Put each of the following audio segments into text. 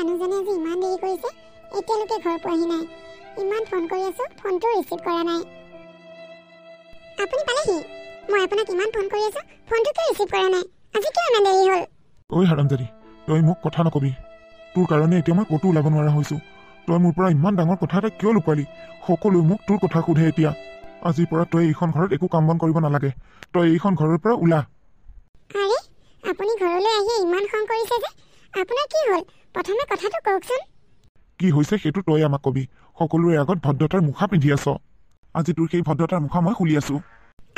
মানুহজনে আজি ইমান দেৰি কৰিছে, এতিয়ালৈকে ঘৰ পোৱাহি নাই। ইমান ফোন কৰি আছো, ফোনটো ৰিচিভ কৰা নাই। আপুনি পালেহি? মই আপোনাক ইমান ফোন কৰি আছো, ফোনটো কিয় ৰিচিভ কৰা নাই? আজি কিয় ইমান দেৰি হ'ল? ঐ হাৰামজাদি, তই মোক কথা নকবি। তোৰ কাৰণে এতিয়া মই ক'তো ওলাব নোৱাৰা হৈছো। তই মোৰ পৰা ইমান ডাঙৰ কথা এটা কিয় লুকুৱালি? সকলোৱে মোক তোৰ কথা সোধে এতিয়া। আজিৰ পৰা তই এইখন ঘৰত একো কাম বন কৰিব নালাগে। তই এইখন ঘৰৰ পৰা ওলা। আৰে, আপুনি ঘৰলৈ আহি ইমান খং কৰিছে যে? আপোনাৰ কি হ'ল? প্ৰথমে কথাটো কওকচোন। কি হৈছে সেইটো তই আমাক কবি। সকলোৰে আগত ভদ্ৰতাৰ মুখা পিন্ধি আছ। আজি তোৰ সেই ভদ্ৰতাৰ মুখা মই খুলি আছো।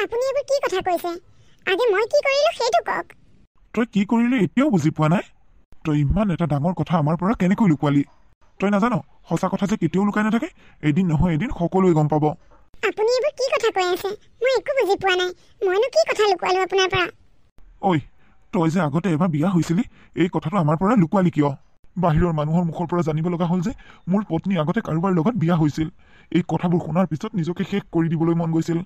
আপুনি এইবোৰ কি কথা কৈছে? আগে মই কি কৰিলো সেইটো কওক। তই কি কৰিলি এতিয়াও বুজি পোৱা নাই? তই ইমান এটা ডাঙৰ কথা আমাৰ পৰা কেনেকৈ লুকুৱালি? তই নাজান সঁচা কথা যে কেতিয়াও লুকাই নাথাকে। এদিন নহয় এদিন সকলোৱে গম পাব। আপুনি এইবোৰ কি কথা কৈ আছে? মই একো বুজি পোৱা নাই। মইনো কি কথা লুকুৱালো আপোনাৰ পৰা? ঐ, তই যে আগতে এবাৰ বিয়া হৈছিলি, এই কথাটো আমাৰ পৰা লুকুৱালি কিয়? বাহিৰৰ মানুহৰ মুখৰ পৰা জানিব লগা হ'ল যে মোৰ পত্নী আগতে কাৰোবাৰ লগত বিয়া হৈছিল। এই কথাবোৰ শুনাৰ পিছত নিজকে শেষ কৰি দিবলৈ মন গৈছিল।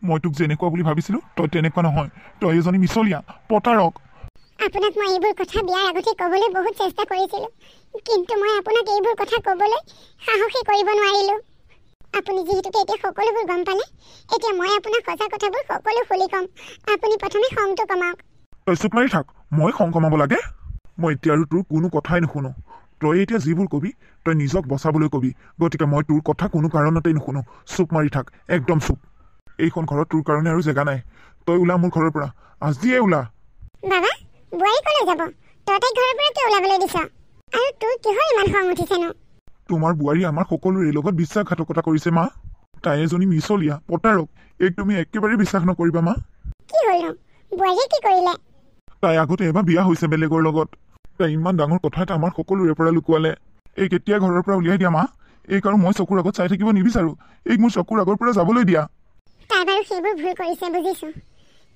মই তোক যেনেকুৱা বুলি ভাবিছিলো তই তেনেকুৱা নহয়। তই এজনী মিছলীয়া প্ৰতাৰক। আপোনাক মই এইবোৰ কথা বিয়াৰ আগতে ক'বলৈ বহুত চেষ্টা কৰিছিলো, কিন্তু মই আপোনাক এইবোৰ কথা ক'বলৈ সাহসে কৰিব নোৱাৰিলো। আপুনি যিহেতুকে এতিয়া সকলোবোৰ গম পালে, এতিয়া মই আপোনাক সঁচা কথাবোৰ সকলো খুলি ক'ম। আপুনি প্ৰথমে খংটো কমাওক। তই চুপ মাৰি থাক। মই খং কমাব লাগে? মই এতিয়া আৰু তোৰ কোনো কথাই নুশুনো। তই এতিয়া যিবোৰ কবি তই নিজক বচাবলৈ কবি। গতিকে মই তোৰ কথা কোনো কাৰণতেই নুশুনো। চুপ মাৰি থাক, একদম চুপ। এইখন ঘৰত তোৰ কাৰণে আৰু জেগা নাই। তই ওলা মোৰ ঘৰৰ পৰা, আজিয়ে ওলা। বাবা, বোৱাৰী ক'লৈ যাব? তই তাইক ঘৰৰ পৰা কিয় ওলাবলৈ দিছ? আৰু তোৰ কিহৰ ইমান খং উঠিছেনো? তোমাৰ বোৱাৰী আমাৰ সকলোৰে লগত বিশ্বাসঘাতকতা কৰিছে মা। তাই এজনী মিছলীয়া প্ৰতাৰক। এইক তুমি একেবাৰে বিশ্বাস নকৰিবা মা। কি হ'লনো? বোৱাৰীয়ে কি কৰিলে? তাই আগতে এবাৰ বিয়া হৈছে বেলেগৰ লগত। তাই ইমান ডাঙৰ কথা এটা আমাৰ সকলোৰে পৰা লুকুৱালে। এই কেতিয়া ঘৰৰ পৰা উলিয়াই দিয়া মা। এইক আৰু মই চকুৰ আগত চাই থাকিব নিবিচাৰো। এইক মোৰ চকুৰ আগৰ পৰা যাবলৈ দিয়া। তাই বাৰু সেইবোৰ ভুল কৰিছে বুজিছো,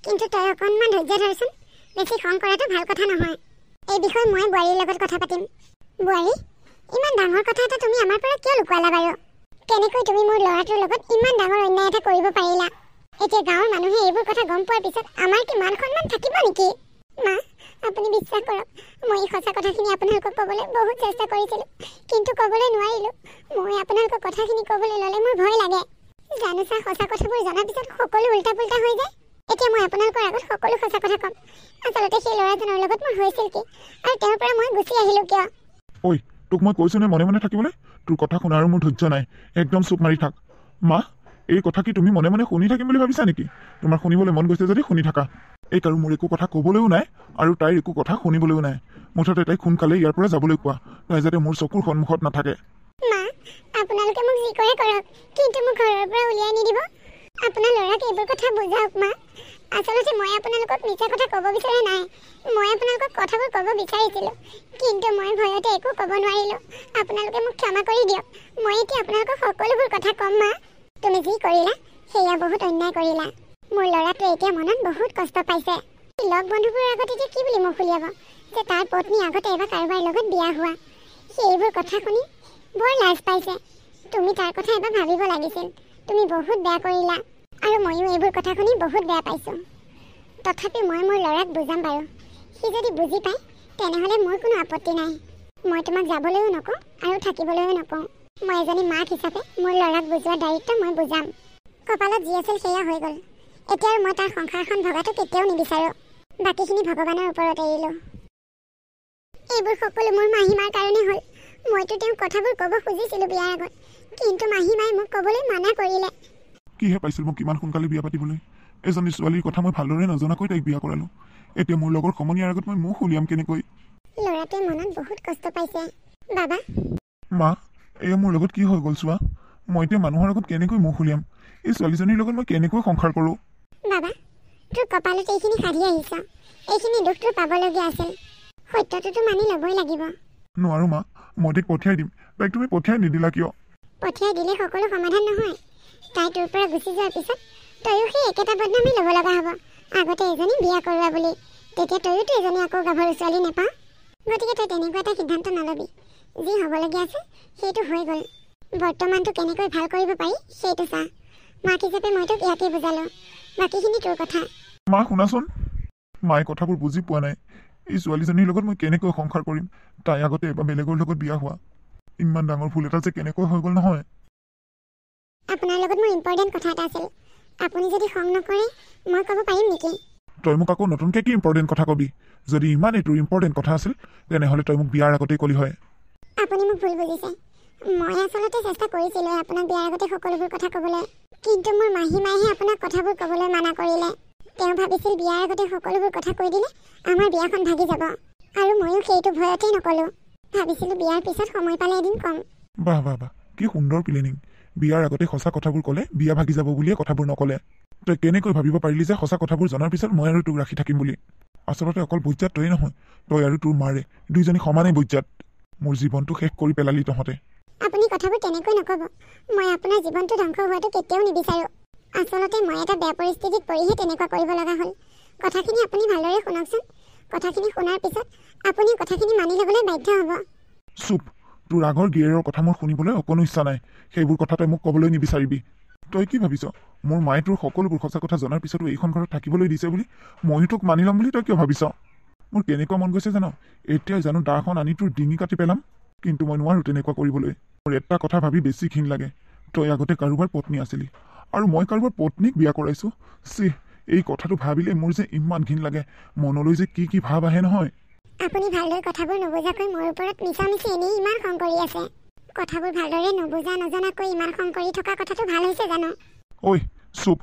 কিন্তু তই অকণমান ধৈৰ্য ধৰচোন। বেছি খং কৰাটো ভাল কথা নহয়। এই বিষয়ে মই বোৱাৰীৰ লগত কথা পাতিম। বোৱাৰী, ইমান ডাঙৰ কথা এটা তুমি আমাৰ পৰা কিয় লুকুৱালা বাৰু? কেনেকৈ তুমি মোৰ ল'ৰাটোৰ লগত ইমান ডাঙৰ অন্যায় এটা কৰিব পাৰিলা? এতিয়া গাঁৱৰ মানুহে এইবোৰ কথা গম পোৱাৰ পিছত আমাৰ কি মান সন্মান থাকিব নেকি? মা, আপুনি বিশ্বাস কৰক, মই এই সঁচা কথাখিনি আপোনালোকক ক'বলৈ বহুত চেষ্টা কৰিছিলোঁ, কিন্তু ক'বলৈ নোৱাৰিলোঁ। মই আপোনালোকৰ কথাখিনি ক'বলৈ ল'লে মোৰ ভয় লাগে। জানো চা, সঁচা কথাবোৰ জনাৰ পিছত সকলো উল্টা পুল্টা হৈ যায়। এতিয়া মই আপোনালোকৰ আগত সকলো সঁচা কথা ক'ম। আচলতে সেই ল'ৰাজনৰ লগত মোৰ হৈছিল কি, আৰু তেওঁৰ পৰা মই গুচি আহিলোঁ কিয়? ঐ, তোক মই কৈছো নে মনে মনে থাকিবলৈ? তোৰ কথা শুনাৰ মোৰ ধৈৰ্য নাই। একদম চুপ মাৰি থাক। মা, এই কথা কি তুমি মনে মনে শুনি থাকিম বুলি ভাবিছা নেকি? তোমাৰ শুনিবলৈ মন গৈছে যদি শুনি থাকা। এই আৰু মোৰ একো কথা ক'বলৈও নাই, আৰু তাইৰ একো কথা শুনিবলৈও নাই। মুঠতে তাইক সোনকালে ইয়াৰ পৰা যাবলৈ কোৱা। তাই যাতে মোৰ চকুৰ সন্মুখত নাথাকে। মা, আপোনালোকে মোক যি কৰে কৰক, কিন্তু মোক ঘৰৰ পৰা উলিয়াই নিদিব। আপোনাৰ ল'ৰাক এইবোৰ কথা বুজাওক মা। আচলতে মই আপোনালোকক মিছা কথা ক'ব বিচৰা নাই। মই আপোনালোকক কথাবোৰ ক'ব বিচাৰিছিলোঁ, কিন্তু মই ভয়তে একো ক'ব নোৱাৰিলোঁ। আপোনালোকে মোক ক্ষমা কৰি দিয়ক। মই এতিয়া আপোনালোকক সকলোবোৰ কথা ক'ম মা। তুমি যি কৰিলা সেয়া বহুত অন্যায় কৰিলা। মোৰ ল'ৰাটোৱে এতিয়া মনত বহুত কষ্ট পাইছে। লগ বন্ধুবোৰৰ আগত এতিয়া কি বুলি মুখ উলিয়াব যে তাৰ পত্নী আগতে এবাৰ কাৰোবাৰ লগত বিয়া হোৱা? সেইবোৰ কথা শুনি বৰ লাজ পাইছে। তুমি তাৰ কথা এবাৰ ভাবিব লাগিছিল। তুমি বহুত বেয়া কৰিলা, আৰু ময়ো এইবোৰ কথা শুনি বহুত বেয়া পাইছোঁ। তথাপি মই মোৰ ল'ৰাক বুজাম বাৰু। সি যদি বুজি পায় তেনেহ'লে মোৰ কোনো আপত্তি নাই। মই তোমাক যাবলৈও নকওঁ আৰু থাকিবলৈও নকওঁ। মই এজনী মাক হিচাপে মোৰ ল'ৰাক বুজোৱাৰ দায়িত্ব মই বুজাম। কপালত যি আছিল সেয়া হৈ গ'ল। এতিয়া আৰু মই তাৰ সংসাৰখন ভগাটো কেতিয়াও নিবিচাৰোঁ। বাকীখিনি ভগৱানৰ ওপৰত এৰিলোঁ। এইবোৰ সকলো মোৰ মাহীমাৰ কাৰণে হ'ল। মইতো তেওঁক কথাবোৰ ক'ব খুজিছিলোঁ বিয়াৰ আগত, কিন্তু মাহীমাই মোক ক'বলৈ মানা কৰিলে। কিহে পাইছিল মোক ইমান সোনকালে বিয়া পাতিবলৈ? এজনী ছোৱালীৰ কথা মই ভালদৰে নজনাকৈ তাইক বিয়া কৰালোঁ। এতিয়া মোৰ লগৰ সমনীয়াৰ আগত মই মুখ উলিয়াম কেনেকৈ? ল'ৰাটোৱে মনত বহুত কষ্ট পাইছে। বাবা, মা, এয়া মোৰ লগত কি হৈ গ'ল চোৱা। মই এতিয়া মানুহৰ আগত কেনেকৈ মুখ উলিয়াম? এই ছোৱালীজনীৰ লগত মই কেনেকৈ সংসাৰ কৰোঁ? বাবা, তোৰ কপালত এইখিনি সাধি আহিছ। এইখিনি দুখ তোৰ পাবলগীয়া আছিল। সত্যটোতো মানি ল'বই লাগিব। নোৱাৰো মা, মই তাইক পঠিয়াই দিম। তাইক তুমি পঠিয়াই নিদিলা কিয়? পঠিয়াই দিলে সকলো সমাধান নহয়। তাই তোৰ পৰা গুচি যোৱাৰ পিছত তয়ো সেই একেটা বদনামী ল'ব লগা হ'ব। আগতে এজনী বিয়া কৰোৱা বুলি, তেতিয়া তয়োতো এজনী আকৌ গাভৰু ছোৱালী নেপাওঁ। গতিকে তই তেনেকুৱা এটা সিদ্ধান্ত নল'বি। যি হ'বলগীয়া আছে সেইটো হৈ গ'ল। বৰ্তমানটো কেনেকৈ ভাল কৰিব পাৰি সেইটো চা। মাক হিচাপে মই তোক ইয়াকে বুজালোঁ। বাকীখিনি তোৰ কথা। মা শুনাচোন, মায়ে কথাবোৰ বুজি পোৱা নাই। এই ছোৱালীজনীৰ লগত মই কেনেকৈ সংসাৰ কৰিম তাই আগতে এবাৰ বেলেগৰ লগত বিয়া হোৱা ইমান ডাঙৰ ভুল এটা যে কেনেকৈ হৈ গ'ল নহয় আপোনাৰ লগত মোৰ ইম্পৰ্টেণ্ট কথা এটা আছিল আপুনি যদি খং নকৰে মই ক'ব পাৰিম নেকি তই মোক আকৌ নতুনকৈ কি ইম্পৰ্টেণ্ট কথা কবি যদি ইমান এইটো ইম্পৰ্টেণ্ট কথা আছিল তেনেহ'লে তই মোক বিয়াৰ আগতেই ক'লি হয় আপুনি মোক ভুল বুজিছে মই আচলতে চেষ্টা কৰিছিলোঁ আপোনাক বিয়াৰ আগতে সকলোবোৰ কথা ক'বলৈ কিন্তু মোৰ মাহীমাইহে আপোনাক কথাবোৰ ক'বলৈ মানা কৰিলে তেওঁ ভাবিছিল বিয়াৰ আগতে সকলোবোৰ কথা কৈ দিলে আমাৰ বিয়াখন ভাগি যাব আৰু ময়ো সেইটো ভয়তেই নক'লোঁ ভাবিছিলোঁ বিয়াৰ পিছত সময় পালে এদিন ক'ম বাহ বাহ বাহ কি সুন্দৰ প্লেনিং বিয়াৰ আগতে সঁচা কথাবোৰ ক'লে বিয়া ভাগি যাব বুলিয়ে কথাবোৰ নক'লে তই কেনেকৈ ভাবিব পাৰিলি যে সঁচা কথাবোৰ জনাৰ পিছত মই আৰু তোক ৰাখি থাকিম বুলি আচলতে অকল বৈজাত তই নহয় তই আৰু তোৰ মাৰে দুইজনী সমানেই বৈজাত মোৰ জীৱনটো শেষ কৰি পেলালি তহঁতে আপুনি কথাবোৰ তেনেকৈ নক'ব মই আপোনাৰ জীৱনটো ধ্বংস হোৱাটো কেতিয়াও নিবিচাৰোঁ আচলতে মই এটা বেয়া পৰিস্থিতিত পৰিহে তেনেকুৱা কৰিব লগা হ'ল কথাখিনি আপুনি ভালদৰে শুনকচোন কথাখিনি শুনাৰ পিছত আপুনি কথাখিনি মানি ল'বলৈ বাধ্য হ'ব চুপ তোৰ আগৰ গিয়েৰৰ কথা মোৰ শুনিবলৈ অকণো ইচ্ছা নাই সেইবোৰ কথা তই মোক ক'বলৈ নিবিচাৰিবি তই কি ভাবিছ মোৰ মায়ে তোৰ সকলোবোৰ সঁচা কথা জনাৰ পিছতো এইখন ঘৰত থাকিবলৈ দিছে বুলি ময়ো তোক মানি ল'ম বুলি তই কিয় ভাবিছ মোৰ কেনেকুৱা মন গৈছে জানো এতিয়াই জানো দাখন আনি তোৰ ডিঙি কাটি পেলাম কিন্তু মই নোৱাৰোঁ তেনেকুৱা কৰিবলৈ মোৰ এটা কথা ভাবি বেছি ঘিণ লাগে তই আগতে কাৰোবাৰ পত্নী আছিলি আৰু মই কাৰোবাৰ পত্নীক বিয়া কৰাইছোঁ চি এই কথাটো ভাবিলে মোৰ যে ইমান ঘিণ লাগে মনলৈ যে কি কি ভাৱ আহে নহয় আপুনি ভালদৰে কথাবোৰ নুবুজাকৈ মোৰ ওপৰত মিছামিছি এনেই ইমান খং কৰি আছে কথাবোৰ ভালদৰে নুবুজা নজনাকৈ ইমান খং কৰি থকা কথাটো ভাল হৈছে জানো ঐ চুপ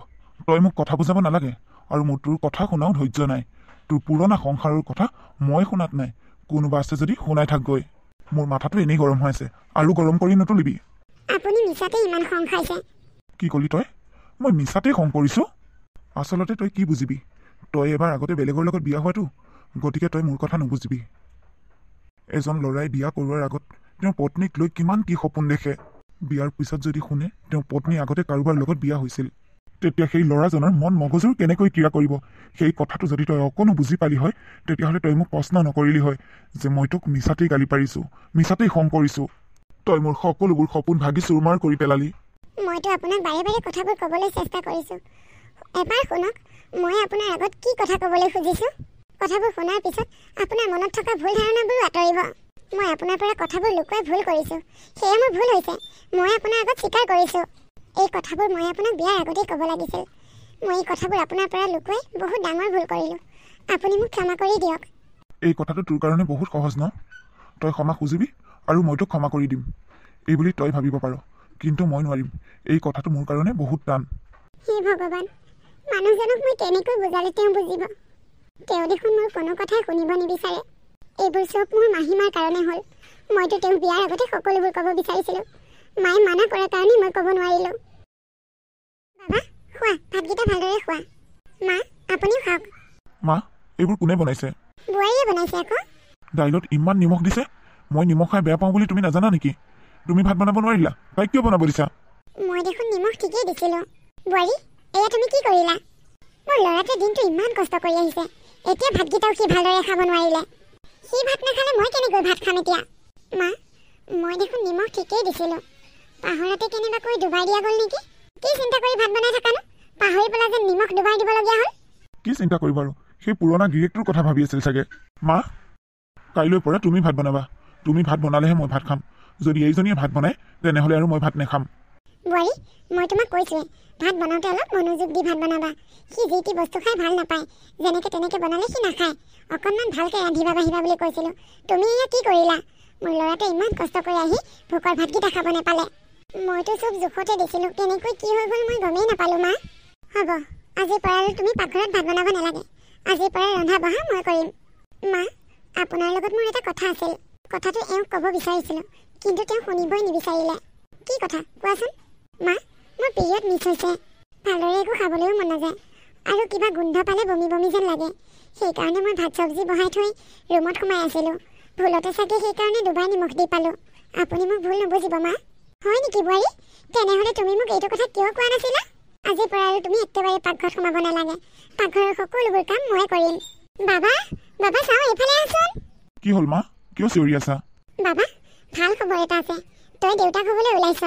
তই মোক কথা বুজাব নালাগে আৰু মোৰ তোৰ কথা শুনাও ধৈৰ্য নাই তোৰ পুৰণা সংসাৰৰ কথা মই শুনাত নাই কোনোবা আছে যদি শুনাই থাকগৈ মোৰ মাথাটো এনেই গৰম হৈ আছে আৰু গৰম কৰি নতুলিবি আপুনি মিছাতে ইমান খং খাইছে কি ক'লি তই মই মিছাতেই খং কৰিছোঁ আচলতে তই কি বুজিবি তই এবাৰ আগতে বেলেগৰ লগত বিয়া হোৱাটো গতিকে তই মোৰ কথা নুবুজিবি এজন ল'ৰাই বিয়া কৰোৱাৰ আগত তেওঁৰ পত্নীক লৈ কিমান কি সপোন দেখে বিয়াৰ পিছত যদি শুনে তেওঁৰ পত্নী আগতে কাৰোবাৰ লগত বিয়া হৈছিল তেতিয়া সেই ল'ৰাজনৰ মন মগজুৰ কেনেকৈ ক্ৰিয়া কৰিব সেই কথাটো যদি তই অকণো বুজি পালি হয় তেতিয়াহ'লে তই মোক প্ৰশ্ন নকৰিলি হয় যে মই তোক মিছাতেই গালি পাৰিছোঁ মিছাতেই খং কৰিছোঁ তই মোৰ সকলোবোৰ সপোন ভাগি চুৰমাৰ কৰি পেলালি মইতো আপোনাক বাৰে বাৰে কথাবোৰ ক'বলৈ চেষ্টা কৰিছোঁ এবাৰ শুনক মই আপোনাৰ আগত কি কথা ক'বলৈ খুজিছোঁ কথাবোৰ শুনাৰ পিছত আপোনাৰ মনত থকা ভুল ধাৰণাবোৰো আঁতৰিব মই আপোনাৰ পৰা কথাবোৰ লুকুৱাই ভুল কৰিছোঁ সেয়া মোৰ ভুল হৈছে মই আপোনাৰ আগত স্বীকাৰ কৰিছোঁ এই কথাবোৰ মই আপোনাক বিয়াৰ আগতেই ক'ব লাগিছিল মই এই কথাবোৰ আপোনাৰ পৰা লুকুৱাই বহুত ডাঙৰ ভুল কৰিলোঁ আপুনি মোক ক্ষমা কৰি দিয়ক এই কথাটো তোৰ কাৰণে বহুত সহজ ন তই ক্ষমা খুজিবি আৰু মই তোক ক্ষমা কৰি দিম এই বুলি তই ভাবিব পাৰ কিন্তু মই নোৱাৰিম এই কথাটো মোৰ কাৰণে বহুত টান হে ভগৱান মানুহজনক মই কেনেকৈ বুজালে তেওঁ বুজিব তেওঁ দেখোন মোৰ কোনো কথাই শুনিব নিবিচাৰে এইবোৰ চব মোৰ মাহীমাৰ কাৰণে হ'ল মইতো তেওঁক বিয়াৰ আগতে সকলোবোৰ ক'ব বিচাৰিছিলোঁ মায়ে মানা কৰাৰ কাৰণে মই ক'ব নোৱাৰিলোঁ বাবা খোৱা ভাতকেইটা ভালদৰে খোৱা মা আপুনিও খাওক মা এইবোৰ কোনে বনাইছে বোৱাৰীয়ে বনাইছে আকৌ দাইলত ইমান নিমখ দিছে মই নিমখ খাই বেয়া পাওঁ বুলি তুমি নাজানা নেকি তুমি ভাত বনাব নোৱাৰিলা তাইক কিয় বনাব দিছা মই দেখোন নিমখ ঠিকেই দিছিলোঁ বোৱাৰী এয়া তুমি কি কৰিলা মোৰ ল'ৰাটোৱে দিনটো ইমান কষ্ট কৰি আহিছে এতিয়া ভাতকেইটাও সি ভালদৰে খাব নোৱাৰিলে সি ভাত নাখালে মই কেনেকৈ ভাত খাম এতিয়া মা মই দেখোন নিমখ ঠিকেই দিছিলোঁ পাহৰতে কেনেবাকৈ ডুবাই দিয়া গ'ল নেকি কি চিন্তা কৰি ভাত বনাই থাকানো পাহৰি পেলাই যেন নিমখ ডুবাই দিবলগীয়া হ'ল কি চিন্তা কৰিবা আৰু সেই পুৰণা গিৰিয়েকটোৰ কথা ভাবি আছিল চাগে মা কাইলৈৰ পৰা তুমি ভাত বনাবা তুমি ভাত বনালেহে মই ভাত খাম যদি এইজনীয়ে ভাত বনায় তেনেহ'লে আৰু মই ভাত নাখাম বোৱাৰী মই তোমাক কৈছোঁৱে ভাত বনাওঁতে অলপ মনোযোগ দি ভাত বনাবা সি যি টি বস্তু খাই ভাল নাপায় যেনেকৈ তেনেকৈ বনালে সি নাখায় অকণমান ভালকৈ ৰান্ধিবা বাঢ়িবা বুলি কৈছিলোঁ তুমি এয়া কি কৰিলা মোৰ ল'ৰাটোৱে ইমান কষ্ট কৰি আহি ভোকৰ ভাতকেইটা খাব নাপালে মইতো চব জোখতে দিছিলোঁ কেনেকৈ কি হৈ গ'ল মই গমেই নাপালোঁ মা হ'ব আজিৰ পৰা আৰু তুমি পাকঘৰত ভাত বনাব নালাগে আজিৰ পৰা ৰন্ধা বঢ়া মই কৰিম মা আপোনাৰ লগত মোৰ এটা কথা আছিল কথাটো এওঁক ক'ব বিচাৰিছিলোঁ কিন্তু তেওঁ শুনিবই নিবিচাৰিলে কি কথা কোৱাচোন মা মোৰ পিৰিয়ড মিছ হৈছে ভালদৰে একো খাবলৈও মন নাযায় আৰু কিবা গোন্ধ পালে বমি বমি যেন লাগে সেইকাৰণে মই ভাত চব্জি বহাই থৈ ৰুমত সোমাই আছিলোঁ ভুলতে চাগে সেইকাৰণে দুবাৰ নিমখ দি পালোঁ আপুনি মোক ভুল নুবুজিব মা হয় নেকি বোৱাৰী তেনেহ'লে তুমি মোক এইটো কথা কিয় কোৱা নাছিলা আজিৰ পৰা আৰু তুমি একেবাৰে পাকঘৰত সোমাব নালাগে পাকঘৰৰ সকলোবোৰ কাম মই কৰিম বাবা বাবা চাওঁ এইফালে আহচোন কি হ'ল মা কিয় চিঞৰি আছা বাবা ভাল খবৰ এটা আছে তই দেউতাক হ'বলৈ ওলাইছ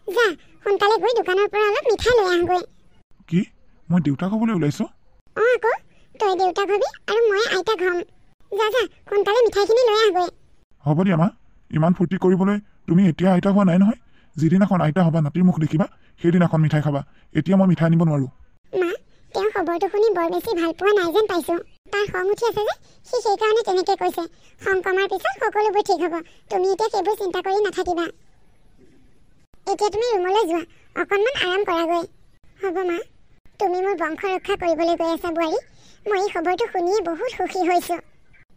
যা সোনকালে গৈ দোকানৰ পৰা অলপ মিঠাই লৈ আহগৈ কি মই দেউতাক হ'বলৈ ওলাইছোঁ অঁ আকৌ তই দেউতাক হবি আৰু মই আইতাক হ'ম যা যা সোনকালে মিঠাইখিনি লৈ আহগৈ। হ'ব দিয়া মা, ইমান ফূৰ্তি কৰিবলৈ তুমি এতিয়া আইতা হোৱা নাই নহয়। যিদিনাখন আইতা হ'বা, নাতিৰ মুখ দেখিবা, সেইদিনাখন মিঠাই খাবা। এতিয়া মই মিঠাই আনিব নোৱাৰোঁ। মা, তেওঁ খবৰটো শুনি বৰ বেছি ভাল পোৱা নাই যেন পাইছোঁ। তাৰ খং উঠি আছে যে, সি সেইকাৰণে তেনেকৈ কৈছে। খং কমাৰ পিছত সকলোবোৰ ঠিক হ'ব। তুমি এতিয়া সেইবোৰ চিন্তা কৰি নাথাকিবা। এতিয়া তুমি ৰুমলৈ যোৱা, অকণমান আৰাম কৰাগৈ। হ'ব মা। তুমি মোৰ বংশ ৰক্ষা কৰিবলৈ গৈ আছা বোৱাৰী। মই এই খবৰটো শুনিয়ে বহুত সুখী হৈছোঁ।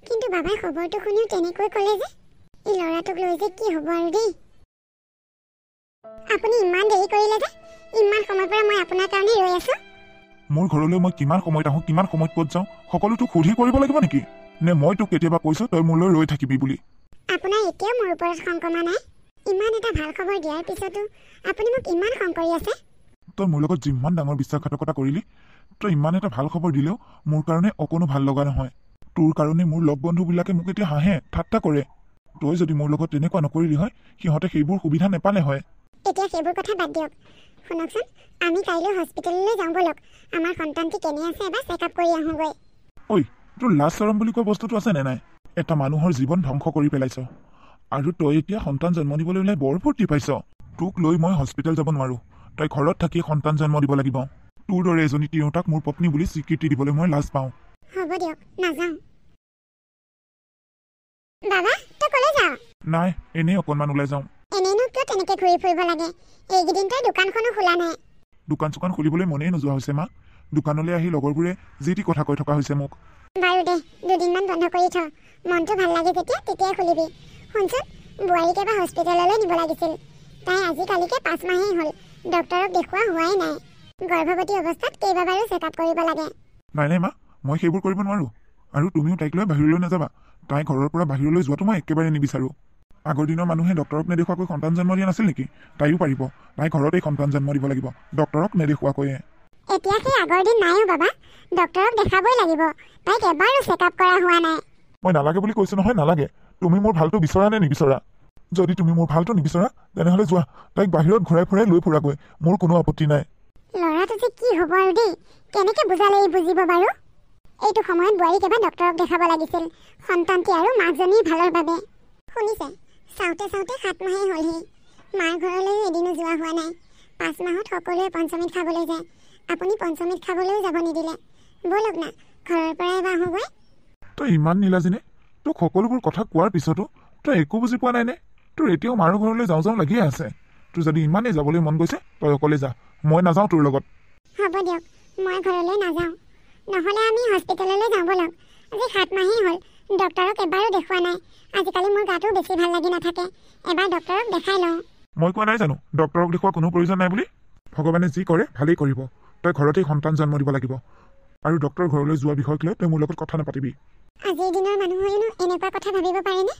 কিন্তু বাবাই খবৰটো শুনিও তেনেকৈ ক'লে যে, এই ল'ৰাটোক লৈ যে কি হ'ব আৰু দেই। আপুনি ইমান দেৰি কৰিলে যে, ইমান সময়ৰ পৰা মই আপোনাৰ কাৰণে ৰৈ আছোঁ। মোৰ ঘৰলৈ মই কিমান সময়ত আহোঁ, কিমান সময়ত ক'ত যাওঁ, সকলো তোক সুধি কৰিব লাগিব নেকি? নে মই তোক কেতিয়াবা কৈছোঁ তই মোলৈ ৰৈ থাকিবি বুলি? আপোনাৰ এতিয়াও মোৰ ওপৰত খং কমা নাই? ইমান এটা ভাল খবৰ দিয়াৰ পিছতো আপুনি মোক ইমান খং কৰি আছে? তই মোৰ লগত যিমান ডাঙৰ বিশ্বাসঘাতকতা কৰিলি, তই ইমান এটা ভাল খবৰ দিলেও মোৰ কাৰণে অকণো ভাল লগা নহয়। তোৰ কাৰণে মোৰ লগ বন্ধুবিলাকে মোক এতিয়া হাঁহে, ঠাট্টা কৰে। তই যদি মোৰ লগত তেনেকুৱা নকৰিলি হয়, সিহঁতে সেইবোৰ সুবিধা নেপালে হয়। এতিয়া সেইবোৰ কথা বাদ দিয়ক। শুনকচোন, আমি কাইলৈ হস্পিটেললৈ যাওঁ ব'লক। আমাৰ সন্তানটি কেনে আছে এবাৰ চেকআপ কৰি আহোঁগৈ। ঐ, তোৰ লাজ চৰম বুলি কোৱা বস্তুটো আছে নে নাই? এটা মানুহৰ জীৱন ধ্বংস কৰি পেলাইছ, আৰু তই এতিয়া সন্তান জন্ম দিবলৈ ওলাই বৰ ফূৰ্তি পাইছ। তোক লৈ মই হস্পিটেল যাব নোৱাৰোঁ। তই ঘৰত থাকি সন্তান জন্ম দিব লাগিব। তোৰ দৰে এজনী তিৰোতাক মোৰ পত্নী বুলি স্বীকৃতি দিবলৈ মই লাজ পাওঁ। হ'ব দিয়ক, নাযাওঁ। বাবা, তই ক'লৈ যাৱ? নাই, এনেই অকণমান ওলাই যাওঁ। এনেইনো কিয় তেনেকৈ ঘূৰি ফুৰিব লাগে? এইকেইদিন তই দোকানখনো খোলা নাই। দোকান চোকান খুলিবলৈ মনেই নোযোৱা হৈছে মা। দোকানলৈ আহি লগৰবোৰে যি টি কথা কৈ থকা হৈছে মোক। বাৰু দে, দুদিনমান বন্ধ কৰি থ। মনটো ভাল লাগে যেতিয়া তেতিয়াই খুলিবি। শুনচোন, বোৱাৰীক এবাৰ হস্পিটেললৈ নিব লাগিছিল। তাই আজিকালিকে 5 মাহেই হ'ল। ডক্তৰক দেখুওৱা হোৱাই নাই। গৰ্ভৱতী অৱস্থাত কেইবাবাৰো চেকআপ কৰিব লাগে। নাই নাই মা, মই সেইবোৰ কৰিব নোৱাৰোঁ। আৰু তুমিও তাইক লৈ বাহিৰলৈ নাযাবা। তাই ঘৰৰ পৰা বাহিৰলৈ যোৱাটো মই একেবাৰে নিবিচাৰোঁ। আগৰ দিনৰ মানুহে ডক্তৰক নেদেখুৱাকৈ সন্তান জন্ম দিয়া নাছিল নেকি? তাইও পাৰিব। তাই ঘৰতেই সন্তান জন্ম দিব লাগিব, ডক্তৰক নেদেখুৱাকৈয়ে। এতিয়া সেই আগৰ দিন নাইও বাবা। ডক্তৰক দেখাবই লাগিব। তাইক এবাৰো চেকআপ কৰা হোৱা নাই। মই নালাগে বুলি কৈছোঁ নহয়, নালাগে। তুমি মোৰ ভালটো বিচৰা নে নিবিচৰা? যদি তুমি মোৰ ভালটো নিবিচৰা, তেনেহ'লে যোৱা, তাইক বাহিৰত ঘূৰাই ফুৰাই লৈ ফুৰাগৈ। মোৰ কোনো আপত্তি নাই। ল'ৰাটো যে কি হ'ব আৰু দেই, কেনেকৈ বুজালে ই বুজিব বাৰু? এইটো সময়ত বোৱাৰীক এবাৰ ডক্তৰক দেখাব লাগিছিল, সন্তানটি আৰু মাকজনীৰ ভালৰ বাবে। শুনিছে, চাওঁতে চাওঁতে 7 মাহেই হ'লহি। মাৰ ঘৰলৈও এদিনো যোৱা হোৱা নাই। 5 মাহত সকলোৱে পঞ্চমৃত খাবলৈ যায়। আপুনি পঞ্চমৃত খাবলৈও যাব নিদিলে। ব'লক না, ঘৰৰ পৰা এবাৰ আহোঁগৈ। তই ইমান নীলাজিনে, তোক সকলোবোৰ কথা কোৱাৰ পিছতো তই একো বুজি পোৱা নাই নে? তোৰ এতিয়াও মাৰৰ ঘৰলৈ যাওঁ যাওঁ লাগিয়ে আছে। তোৰ যদি ইমানেই যাবলৈ মন গৈছে, তই অকলে যা, মই নাযাওঁ তোৰ লগত। হ'ব দিয়ক, মই ঘৰলৈ নাযাওঁ। নহ'লে আমি হস্পিটেললৈ যাওঁ ব'লক। আজি 7 মাহেই হ'ল, ডক্তৰক এবাৰো দেখুওৱা নাই। আজিকালি মোৰ গাটো বেছি ভাল লাগি নাথাকে। এবাৰ ডক্তৰক দেখাই লওঁ। মই কোৱা নাই জানো ডক্তৰক দেখুওৱা কোনো প্ৰয়োজন নাই বুলি? ভগৱানে যি কৰে ভালেই কৰিব। তই ঘৰতেই সন্তান জন্ম দিব লাগিব। আৰু ডক্তৰৰ ঘৰলৈ যোৱা বিষয়ক লৈ তই মোৰ লগত কথা নাপাতিবি। আজিৰ দিনৰ মানুহেনো এনেকুৱা কথা ভাবিব পাৰেনে?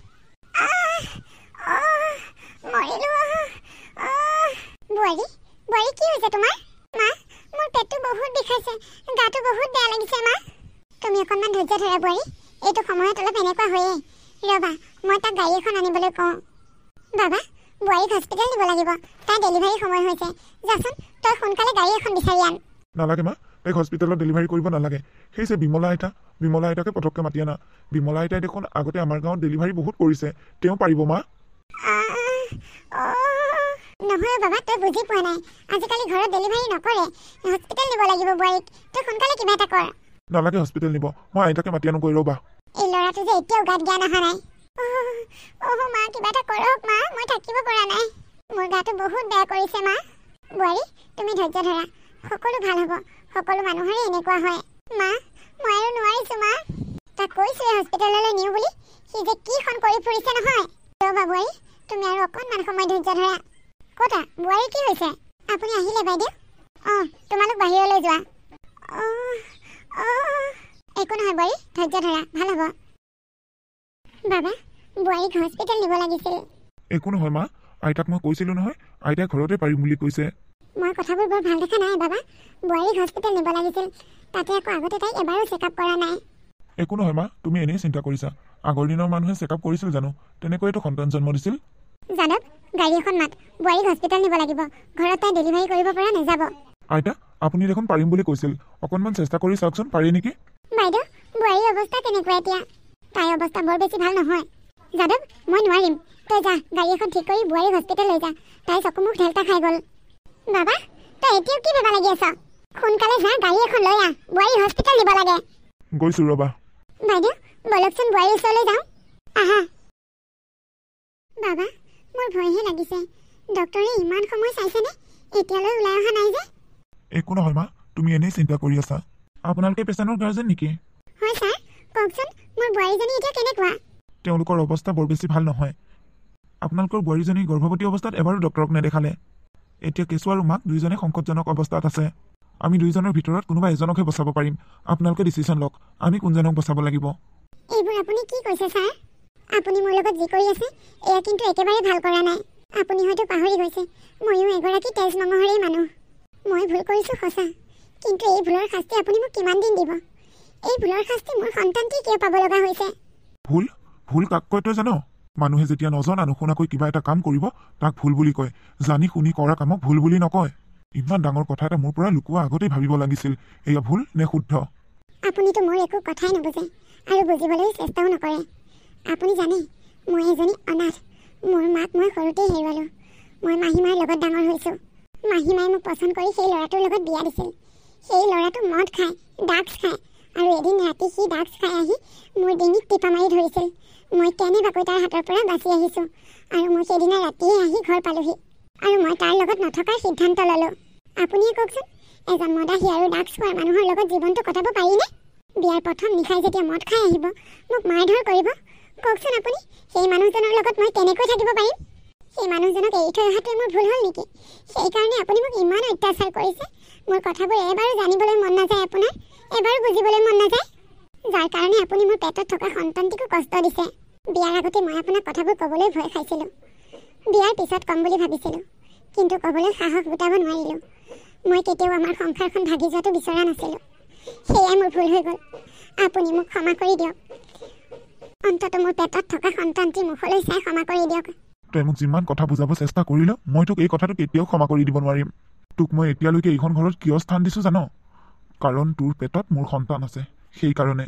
বোৱাৰী, বোৱাৰী কি হৈছে তোমাৰ? মা, মোৰ পেটটো বহুত বিষাইছে, গাটো বহুত বেয়া লাগিছে মা। তুমি অকণমান ধৈৰ্য ধৰা বোৱাৰী, এইটো সময়ত অলপ এনেকুৱা হয়েই। ৰ'বা, মই তাক গাড়ী এখন আনিবলৈ কওঁ। বাবা, বোৱাৰীক হস্পিটেল নিব লাগিব। তাইৰ ডেলিভাৰী সময় হৈছে। যাচোন, তই সোনকালে গাড়ী এখন বিচাৰি আন। নালাগে মা, তাইক হস্পিটেলত ডেলিভাৰী কৰিব নালাগে। সেই যে বিমলা আইতাকে পটককৈ মাতি আনা। বিমলা আইতাই দেখোন আগতে আমাৰ গাঁৱত ডেলিভাৰী বহুত কৰিছে, তেওঁ পাৰিব মা। নহয় বাবা, তই বুজি পোৱা নাই। আজিকালি ঘৰত ডেলিভাৰী নকৰে। হস্পিটেল নিব লাগিব বোৱাৰীক। তই সোনকালে কিবা এটা কৰ। নালাগে হস্পিটেল নিব, মই আইতাকে মাতি আনোগৈ ৰ'বা। এই ল'ৰাটো যে এতিয়াও গাত জ্ঞান অহা নাই। মা, কিবা এটা কৰক মা, মই থাকিব পৰা নাই। মোৰ গাটো বহুত বেয়া কৰিছে মা। বোৱাৰী, তুমি ধৈৰ্য ধৰা, সকলো ভাল হ'ব। সকলো মানুহৰে এনেকুৱা হয়। মা, মই আৰু নোৱাৰিছোঁ মা। তাক কৈছোঁৱে হস্পিটেললৈ নিওঁ বুলি, সি যে কিখন কৰি ফুৰিছে নহয়। ৰ'বা বোৱাৰী, তুমি আৰু অকণমান সময় ধৈৰ্য ধৰা। ক'তা বোৱাৰী, কি হৈছে? আপুনি আহিলে বাইদেউ? তোমালোক বাহিৰলৈ যোৱা। একো নহয় বোৱাৰী, ধৈৰ্য ধৰা, ভাল হ'ব। বাবা, বোৱাৰীক হস্পিটেল নিব লাগিছিল। একো নহয় মা, আইতাক মই কৈছিলোঁ নহয়, আইতাই ঘৰতে পাৰিম বুলি কৈছে। মই কথাবোৰ বৰ ভাল দেখা নাই বাবা। বোৱাৰীক হস্পিটেল নিব লাগিছিল, তাতে আকৌ আগতে তাইক এবাৰো চেকআপ কৰা নাই। একো নহয় মা, তুমি এনেই চিন্তা কৰিছা। আগৰ দিনৰ মানুহে চেকআপ কৰিছিল জানো? তেনেকৈতো সন্তান জন্ম দিছিল। যাদৱ, গাড়ী এখন মাত। বোৱাৰীক হস্পিটেল নিব লাগিব। ঘৰত তাই ডেলিভাৰী কৰিব পৰা নাযাব। আইতা, আপুনি দেখোন পাৰিম বুলি কৈছিল। অকণমান চেষ্টা কৰি চাওকচোন, পাৰি নেকি? বাইদেউ, বোৱাৰীৰ অৱস্থা কেনেকুৱা এতিয়া? তাইৰ অৱস্থা বৰ বেছি ভাল নহয়। যাদৱ, মই নোৱাৰিম। তই যা, গাড়ী এখন ঠিক কৰি বোৱাৰী হস্পিটেল লৈ যা। তাই চকু মুখ ঢেলটা খাই গ'ল। বাবা, তই এতিয়াও কি ভাবা লাগি আছ? সোনকালে যা, গাড়ী এখন লৈ আহ। বোৱাৰী হস্পিটেল নিব লাগে। গৈছো ৰবা। বাইদেউ, বলকচোন বোৱাৰীৰ ওচৰলৈ যাওঁ। আহা। বাবা, মোৰ ভয়হে লাগিছে। ডক্টৰে ইমান সময় চাইছেনে? এতিয়ালৈ ওলাই অহা নাই যে? একো নহয় মা, তুমি এনেই চিন্তা কৰি আছা। আপোনালোকে পেচেণ্টৰ গাৰ্জেন নেকি? হয় ছাৰ, কওকচোন মোৰ বোৱাৰীজনী এতিয়া কেনেকুৱা? তেওঁলোকৰ অৱস্থা বৰ বেছি ভাল নহয়। আপোনালোকৰ বোৱাৰীজনী গৰ্ভৱতী অৱস্থাত এবাৰো ডক্টৰক নেদেখালে। এতিয়া কেঁচু আৰু মাক দুয়োজনে সংকটজনক অৱস্থাত আছে। আমি দুয়োজনৰ ভিতৰত কোনোবা এজনকহে বচাব পাৰিম। আপোনালোকে ডিচিশ্যন লওক, আমি কোনজনক বচাব লাগিব। এইবোৰ আপুনি কি কৈছে ছাৰ? আপুনি মোৰ লগত যি কৰি আছে এয়া কিন্তু একেবাৰে ভাল কৰা নাই। আপুনি হয়তো পাহৰি গৈছে, ময়ো এগৰাকী তেজ মঙহৰেই মানুহ। মই ভুল কৰিছোঁ সঁচা, কিন্তু এই ভুলৰ শাস্তি আপুনি মোক কিমান দিন দিব? এই ভুলৰ শাস্তি মোৰ সন্তানটি কিয় পাব লগা হৈছে? ভুল ভুল কাক কয় তই জান? মানুহে যেতিয়া নজনা নুশুনাকৈ কিবা এটা কাম কৰিব তাক ভুল বুলি কয়। জানি শুনি কৰা কামক ভুল বুলি নকয়। ইমান ডাঙৰ কথা এটা মোৰ পৰা লুকোৱা আগতেই ভাবিব লাগিছিল। এয়া ভুল নে শুদ্ধ? আপুনিতো মোৰ একো কথাই নুবুজে আৰু বুজিবলৈ চেষ্টাও নকৰে। আপুনি জানে, মই এজনী অনাথ। মোৰ মাক মই সৰুতেই হেৰুৱালোঁ। মই মাহীমাৰ লগত ডাঙৰ হৈছোঁ। মাহীমাই মোক পচন্দ কৰি সেই ল'ৰাটোৰ লগত বিয়া দিছিল। সেই ল'ৰাটো মদ খায়, ড্ৰাগছ খায়, আৰু এদিন ৰাতি সি ড্ৰাগছ খাই আহি মোৰ ডিঙিত টিপা মাৰি ধৰিছিল। মই কেনেবাকৈ তাৰ হাতৰ পৰা বাচি আহিছোঁ, আৰু মই সেইদিনা ৰাতিয়ে আহি ঘৰ পালোহি, আৰু মই তাৰ লগত নথকাৰ সিদ্ধান্ত ল'লোঁ। আপুনিয়ে কওকচোন, এজন মদাহী আৰু ড্ৰাগছ খোৱা মানুহৰ লগত জীৱনটো কটাব পাৰিনে? বিয়াৰ প্ৰথম নিশাই যেতিয়া মদ খাই আহিব, মোক মাৰধৰ কৰিব, কওকচোন আপুনি সেই মানুহজনৰ লগত মই কেনেকৈ থাকিব পাৰিম? সেই মানুহজনক এৰি থৈ অহাটোৱে মোৰ ভুল হ'ল নেকি? সেইকাৰণে আপুনি মোক ইমান অত্যাচাৰ কৰিছে। মোৰ কথাবোৰ এবাৰো জানিবলৈ মন নাযায় আপোনাৰ, এবাৰো বুজিবলৈ মন নাযায়, যাৰ কাৰণে আপুনি মোৰ পেটত থকা সন্তানটিকো কষ্ট দিছে। বিয়াৰ আগতে মই আপোনাক কথাবোৰ ক'বলৈ ভয় খাইছিলোঁ। বিয়াৰ পিছত ক'ম বুলি ভাবিছিলোঁ, কিন্তু ক'বলৈ সাহস গোটাব নোৱাৰিলোঁ। মই কেতিয়াও আমাৰ সংসাৰখন ভাগি যোৱাটো বিচৰা নাছিলোঁ। সেয়াই মোৰ ভুল হৈ গ'ল। আপুনি মোক ক্ষমা কৰি দিয়ক। অন্ততঃ মোৰ পেটত থকা সন্তানটিৰ মুখলৈ চাই ক্ষমা কৰি দিয়ক। তই মোক যিমান কথা বুজাব চেষ্টা কৰিলেও মই তোক এই কথাটো কেতিয়াও ক্ষমা কৰি দিব নোৱাৰিম। তোক মই এতিয়ালৈকে এইখন ঘৰত কিয় স্থান দিছোঁ জান? কাৰণ তোৰ পেটত মোৰ সন্তান আছে, সেইকাৰণে।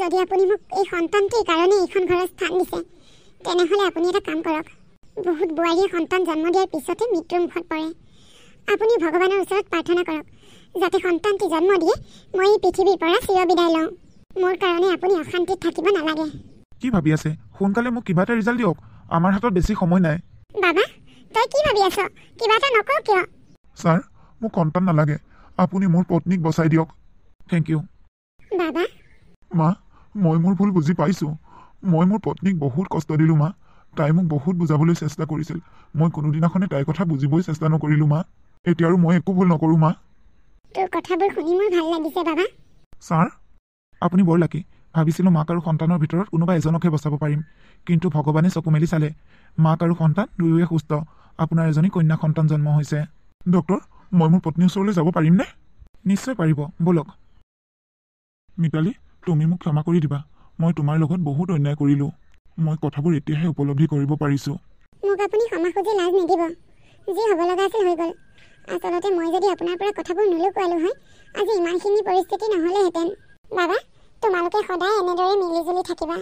যদি আপুনি মোক এই সন্তানটিৰ কাৰণে এইখন ঘৰত স্থান দিছে, তেনেহ'লে আপুনি এটা কাম কৰক। বহুত বোৱাৰীয়ে সন্তান জন্ম দিয়াৰ পিছতে মৃত্যুৰ মুখত পৰে। আপুনি ভগৱানৰ ওচৰত প্ৰাৰ্থনা কৰক, যাতে সন্তানটি জন্ম দিয়ে মই এই পৃথিৱীৰ পৰা চিৰবিদায় লওঁ। মোৰ কাৰণে আপুনি অশান্তিত থাকিব নালাগে। কি ভাবি আছে? সোনকালে মোক কিবা এটা ৰিজাল্ট দিয়ক। আমাৰ হাতত বেছি সময় নাই। বাবা, তই কি ভাবি আছ? কিবা এটা নকওঁ কিয়? ছাৰ, মোক সন্তান নালাগে। আপুনি মোৰ পত্নীক বচাই দিয়ক। Thank you. বাবা, মা, মই মোৰ ভুল বুজি পাইছোঁ। মই মোৰ পত্নীক বহুত কষ্ট দিলোঁ মা। তাই মোক বহুত বুজাবলৈ চেষ্টা কৰিছিল। মই কোনোদিনাখনে তাইৰ কথা বুজিবই চেষ্টা নকৰিলোঁ মা। এতিয়া আৰু মই একো ভুল নকৰোঁ মা। তোৰ কথাবোৰ শুনি মোৰ ভাল লাগিছে বাবা। ছাৰ, আপুনি বৰ লাকি। ভাবিছিলোঁ মাক আৰু সন্তানৰ ভিতৰত কোনোবা এজনকহে বচাব পাৰিম, কিন্তু ভগৱানে চকু মেলি চালে মাক আৰু সন্তান দুয়োৱে সুস্থ। আপোনাৰ এজনী কন্যা সন্তান জন্ম হৈছে। ডক্টৰ, মই মোৰ পত্নীৰ ওচৰলৈ যাব পাৰিমনে? নিশ্চয় পাৰিব, ব'লক। মিতালী, তুমি মোক ক্ষমা কৰি দিবা। মই তোমাৰ লগত বহুত অন্যায় কৰিলোঁ। মই কথাবোৰ এতিয়াহে উপলব্ধি কৰিব পাৰিছোঁ। মোক আপুনি ক্ষমা খুজি লাজ নিদিব। যি হ'ব লগা আছিল হৈ গ'ল। আচলতে মই যদি আপোনাৰ পৰা কথাবোৰ নুলুকুৱালোঁ হয়, আজি ইমানখিনি পৰিস্থিতি নহ'লেহেঁতেন। বাবা, তোমালোকে সদায় এনেদৰে মিলিজুলি থাকিবা।